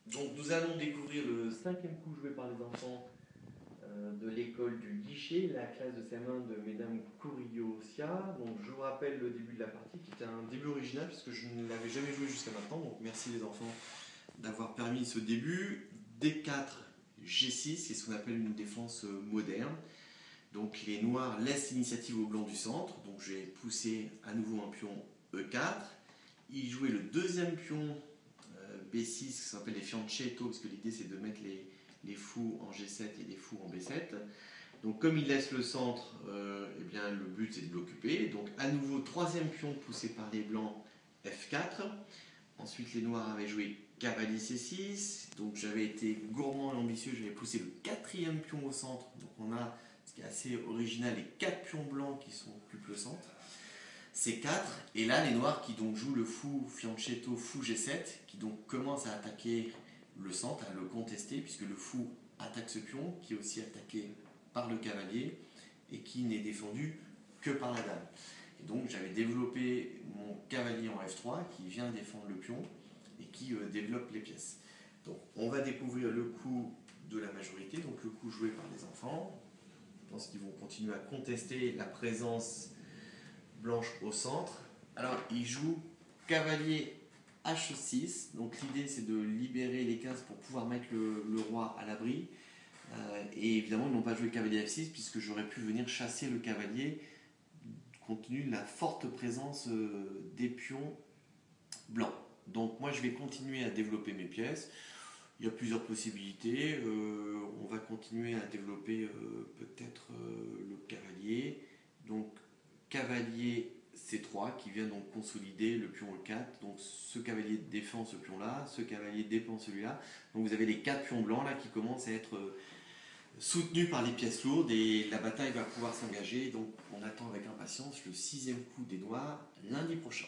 Donc nous allons découvrir le cinquième coup joué par les enfants de l'école du guichet, la classe de CM1 de Mesdames Courillot-Sia. Donc je vous rappelle le début de la partie qui était un début original puisque je ne l'avais jamais joué jusqu'à maintenant. Donc merci les enfants d'avoir permis ce début. D4, G6, c'est ce qu'on appelle une défense moderne. Donc les noirs laissent l'initiative au blanc du centre. Donc je vais pousser à nouveau un pion E4. Il jouait le deuxième pion B6, qui s'appelle les fianchetto, parce que l'idée c'est de mettre les fous en G7 et les fous en B7. Donc comme il laisse le centre, eh bien, le but c'est de l'occuper. Donc à nouveau, troisième pion poussé par les blancs, F4. Ensuite les noirs avaient joué cavalier C6. Donc j'avais été gourmand et ambitieux, j'avais poussé le quatrième pion au centre. Donc on a, ce qui est assez original, les quatre pions blancs qui occupent le centre. C4, et là les noirs qui donc jouent le fou fianchetto fou G7, qui donc commence à attaquer le centre, à le contester, puisque le fou attaque ce pion, qui est aussi attaqué par le cavalier, et qui n'est défendu que par la dame. Et donc j'avais développé mon cavalier en F3, qui vient défendre le pion, et qui développe les pièces. Donc on va découvrir le coup de la majorité, donc le coup joué par les enfants. Je pense qu'ils vont continuer à contester la présence blanche au centre. Alors il joue cavalier H6, donc l'idée c'est de libérer les cases pour pouvoir mettre le roi à l'abri. Et évidemment ils n'ont pas joué cavalier F6 puisque j'aurais pu venir chasser le cavalier compte tenu de la forte présence des pions blancs. Donc moi je vais continuer à développer mes pièces. Il y a plusieurs possibilités. On va continuer à développer peut-être le cavalier. Donc cavalier C3 qui vient donc consolider le pion E4. Donc ce cavalier défend ce pion-là, ce cavalier défend celui-là. Donc vous avez les quatre pions blancs là qui commencent à être soutenus par les pièces lourdes et la bataille va pouvoir s'engager. Donc on attend avec impatience le sixième coup des noirs lundi prochain.